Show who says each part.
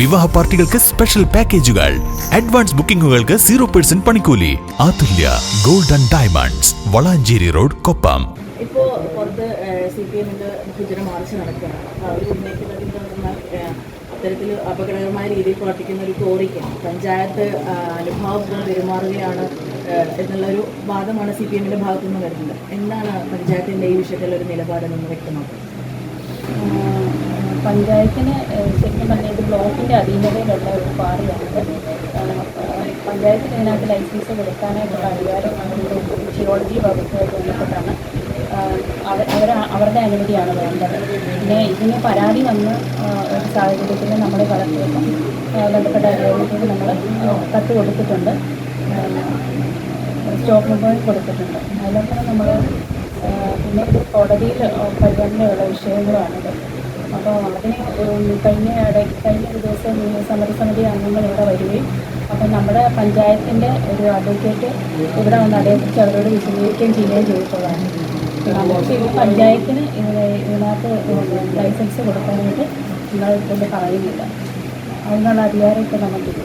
Speaker 1: വിവാഹ പാർട്ടികൾക്ക് സ്പെഷ്യൽ പാക്കേജുകൾ, അഡ്വാൻസ് ബുക്കിംഗുകൾക്ക് 0% പണിക്കൂലി. Athulya gold and diamonds, Valanchery road, Koppam.
Speaker 2: ഇപ്പോൾ പുറത്ത് CPM-ന്റെ ബഹുജന മാർച്ച് നടക്കുകയാണ്. അപ്പോൾ അവർ ഉന്നയിക്കുന്നതിൽ അത്തരത്തിൽ അപകടകരമായ രീതിയിൽ പ്രവർത്തിക്കുന്ന ഒരു ക്വാറിക്ക് പഞ്ചായത്ത് അനുഭാവം പെരുമാറുകയാണ് എന്നുള്ളൊരു വാദമാണ് CPM-ന്റെ ഭാഗത്തു നിന്ന് വരുന്നത്. എന്താണ് പഞ്ചായത്തിൻ്റെ ഈ വിഷയത്തിൽ ഒരു നിലപാടെന്ന് വ്യക്തമാക്കും?
Speaker 3: പഞ്ചായത്തിന് ശരിക്കും പറഞ്ഞാൽ ഇത് ബ്ലോക്കിൻ്റെ അധീനതയിലുള്ള ഒരു ക്വാറിയാണിത്. പഞ്ചായത്തിന് ഇതിനകത്ത് ലൈസൻസ് കൊടുക്കാനായിട്ടുള്ള അധികാരം ജിയോളജി വകുപ്പുമായിട്ട് ബന്ധപ്പെട്ടാണ്. അവരുടെ അനുമതിയാണ് വേണ്ടത്. പിന്നെ ഇതിന് പരാതി വന്ന ഒരു സാഹചര്യത്തിൽ നമ്മൾ കളക്ടർക്കും ബന്ധപ്പെട്ട അധികാരികൾക്ക് നമ്മൾ കത്ത് കൊടുത്തിട്ടുണ്ട്, സ്റ്റോപ്പ് മെമ്പറും കൊടുത്തിട്ടുണ്ട്. അതിലൊക്കെ നമ്മൾ പിന്നെ കോടതിയിൽ പരിഗണനയുള്ള വിഷയങ്ങളുമാണിത്. അപ്പോൾ അതിന് കഴിഞ്ഞ ഒരു ദിവസം സമരസമിതി അംഗങ്ങൾ ഇവിടെ വരികയും അപ്പം നമ്മുടെ പഞ്ചായത്തിൻ്റെ ഒരു അഡ്വക്കേറ്റ് ഇവിടെ വന്ന് അതേക്കുറിച്ച് അവരോട് വിശദീകരിക്കുകയും ചെയ്യുകയും ചെയ്തിട്ടുള്ളതാണ്. നമുക്ക് ഈ പഞ്ചായത്തിന് ഇതിനകത്ത് ലൈസൻസ് കൊടുക്കാനായിട്ട് നിങ്ങൾ കൊണ്ട് പറയുന്നില്ല. അതിനുള്ള അധികാരം ഇപ്പോൾ നമുക്കില്ല.